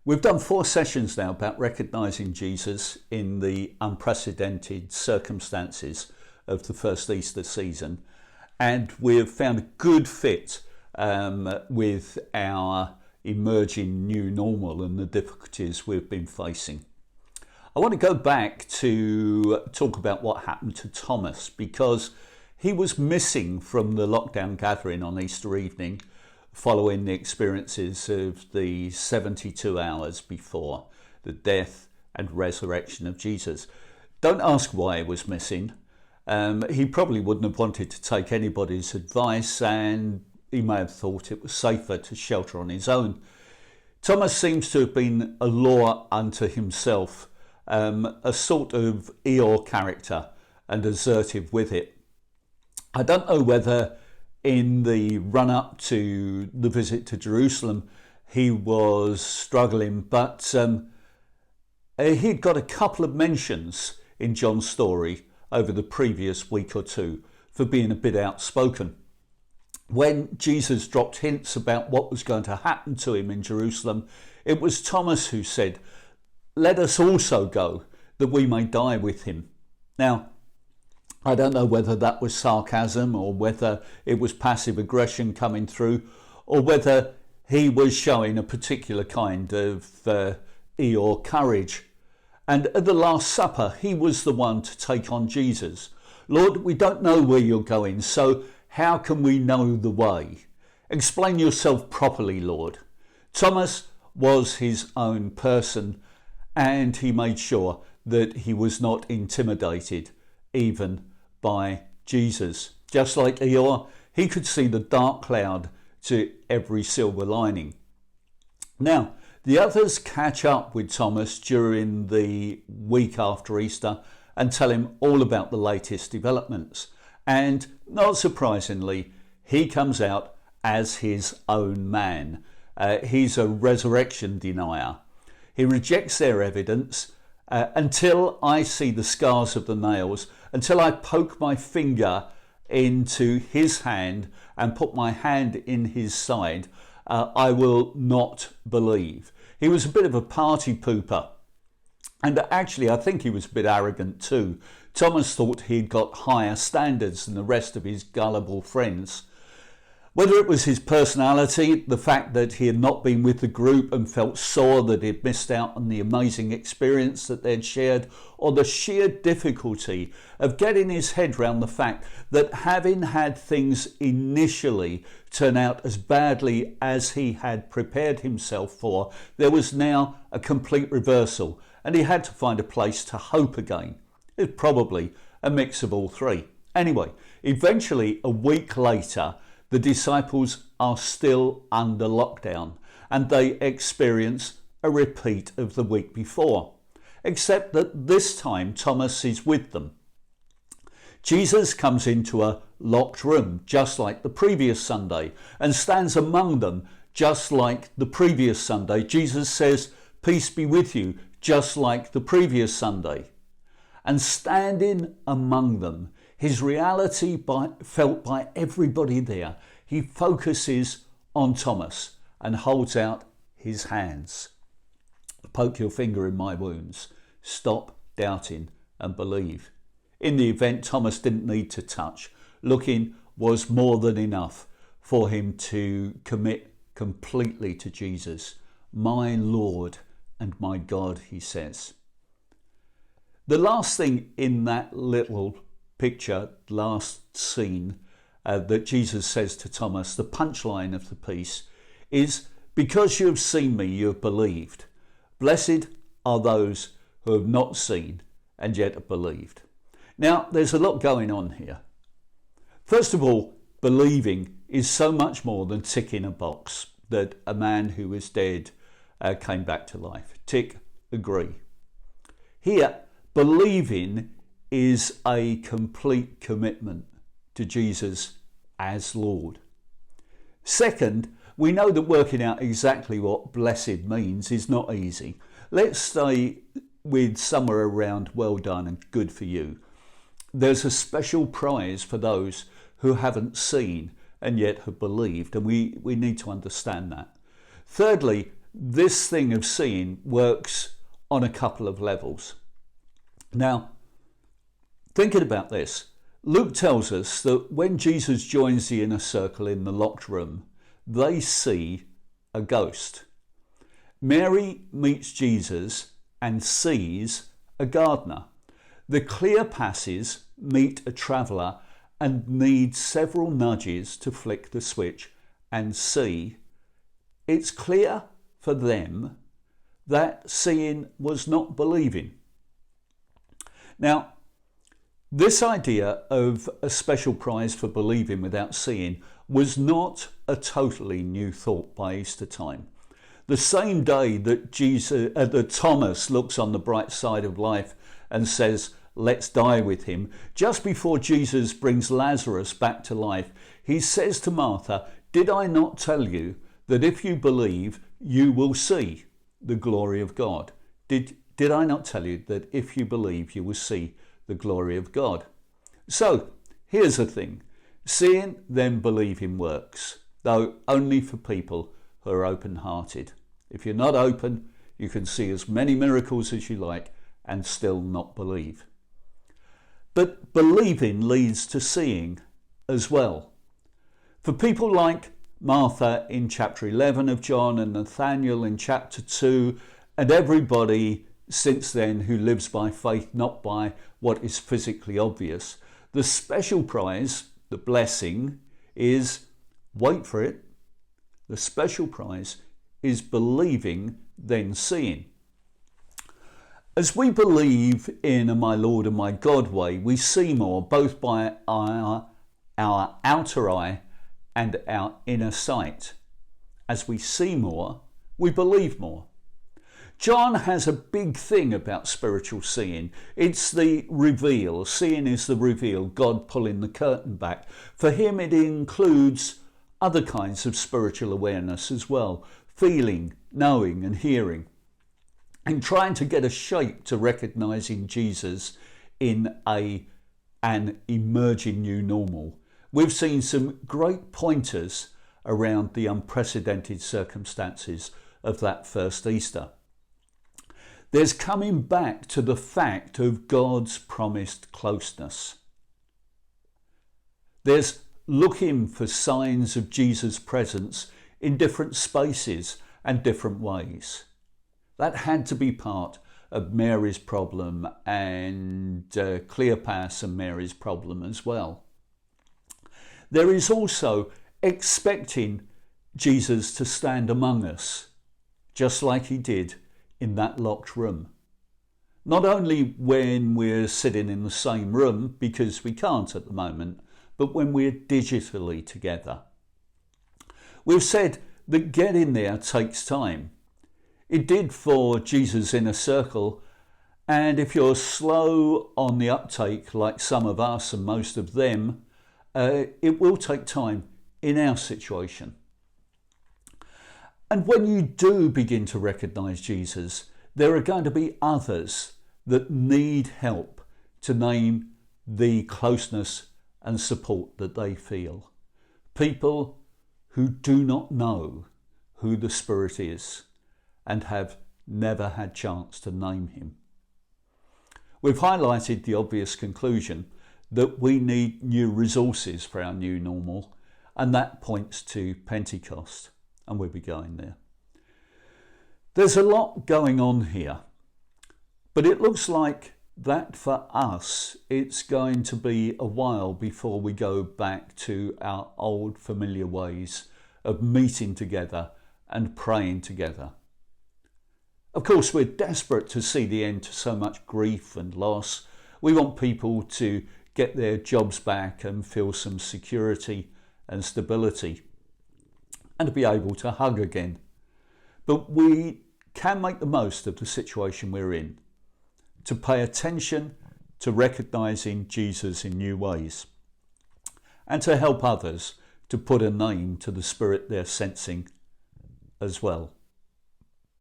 We've done 4 sessions now about recognising Jesus in the unprecedented circumstances of the first Easter season, and we've found a good fit with our emerging new normal and the difficulties we've been facing. I want to go back to talk about what happened to Thomas, because he was missing from the lockdown gathering on Easter evening following the experiences of the 72 hours before the death and resurrection of Jesus. Don't ask why he was missing. He probably wouldn't have wanted to take anybody's advice, and he may have thought it was safer to shelter on his own. Thomas seems to have been a law unto himself, a sort of Eeyore character, and assertive with it. I don't know whether in the run-up to the visit to Jerusalem he was struggling, but he'd got a couple of mentions in John's story over the previous week or two for being a bit outspoken. When Jesus dropped hints about what was going to happen to him in Jerusalem, it was Thomas who said, "Let us also go, that we may die with him." Now, I don't know whether that was sarcasm or whether it was passive aggression coming through, or whether he was showing a particular kind of Eeyore courage. And at the Last Supper, he was the one to take on Jesus. "Lord, we don't know where you're going, so how can we know the way? Explain yourself properly, Lord." Thomas was his own person, and he made sure that he was not intimidated even by Jesus. Just like Eeyore, he could see the dark cloud to every silver lining. Now, the others catch up with Thomas during the week after Easter and tell him all about the latest developments. And not surprisingly, he comes out as his own man. He's a resurrection denier. He rejects their evidence until I see the scars of the nails, until I poke my finger into his hand and put my hand in his side, I will not believe. He was a bit of a party pooper. And actually, I think he was a bit arrogant too. Thomas thought he'd got higher standards than the rest of his gullible friends. Whether it was his personality, the fact that he had not been with the group and felt sore that he'd missed out on the amazing experience that they'd shared, or the sheer difficulty of getting his head round the fact that having had things initially turn out as badly as he had prepared himself for, there was now a complete reversal, and he had to find a place to hope again. It's probably a mix of all three. Anyway, eventually, a week later, the disciples are still under lockdown, and they experience a repeat of the week before, except that this time Thomas is with them. Jesus comes into a locked room, just like the previous Sunday, and stands among them, just like the previous Sunday. Jesus says, "Peace be with you," just like the previous Sunday. And standing among them, his reality felt by everybody there, he focuses on Thomas and holds out his hands. "Poke your finger in my wounds. Stop doubting and believe." In the event, Thomas didn't need to touch. Looking was more than enough for him to commit completely to Jesus. "My Lord and my God," he says. The last thing in that little picture, last scene, that Jesus says to Thomas, the punchline of the piece, is, "Because you have seen me, you have believed. Blessed are those who have not seen and yet have believed." Now, there's a lot going on here. First of all, believing is so much more than ticking a box that a man who was dead came back to life. Tick, agree. Here, believing is a complete commitment to Jesus as Lord. Second, we know that working out exactly what blessed means is not easy. Let's stay with somewhere around well done and good for you. There's a special prize for those who haven't seen and yet have believed, and we need to understand that. Thirdly, this thing of seeing works on a couple of levels. Now, thinking about this, Luke tells us that when Jesus joins the inner circle in the locked room, they see a ghost. Mary meets Jesus and sees a gardener. The Cleopasses meet a traveller and need several nudges to flick the switch and see. It's clear for them that seeing was not believing. Now, this idea of a special prize for believing without seeing was not a totally new thought by Easter time. The same day that Thomas looks on the bright side of life and says, "Let's die with him," just before Jesus brings Lazarus back to life, he says to Martha, "Did I not tell you that if you believe, you will see the glory of God?" Did I not tell you that if you believe, you will see the glory of God? So here's the thing. Seeing then believing works, though only for people who are open-hearted. If you're not open, you can see as many miracles as you like and still not believe. But believing leads to seeing as well. For people like Martha in chapter 11 of John and Nathanael in chapter 2, and everybody since then who lives by faith, not by what is physically obvious, the special prize, the blessing, is, wait for it, the special prize is believing, then seeing. As we believe in a my Lord and my God way, we see more, both by our outer eye and our inner sight. As we see more, we believe more. John has a big thing about spiritual seeing. It's the reveal. Seeing is the reveal, God pulling the curtain back. For him, it includes other kinds of spiritual awareness as well. Feeling, knowing and hearing. And trying to get a shape to recognising Jesus in an emerging new normal. We've seen some great pointers around the unprecedented circumstances of that first Easter. There's coming back to the fact of God's promised closeness. There's looking for signs of Jesus' presence in different spaces and different ways. That had to be part of Mary's problem and Cleopas and Mary's problem as well. There is also expecting Jesus to stand among us, just like he did in that locked room. Not only when we're sitting in the same room, because we can't at the moment, but when we're digitally together. We've said that getting there takes time. It did for Jesus' inner circle, and if you're slow on the uptake like some of us and most of them, it will take time in our situation. And when you do begin to recognise Jesus, there are going to be others that need help to name the closeness and support that they feel. People who do not know who the Spirit is and have never had chance to name him. We've highlighted the obvious conclusion that we need new resources for our new normal, and that points to Pentecost, and we'll be going there. There's a lot going on here, but it looks like that for us it's going to be a while before we go back to our old familiar ways of meeting together and praying together. Of course, we're desperate to see the end to so much grief and loss. We want people to get their jobs back and feel some security and stability and to be able to hug again. But we can make the most of the situation we're in, to pay attention to recognising Jesus in new ways and to help others to put a name to the Spirit they're sensing as well.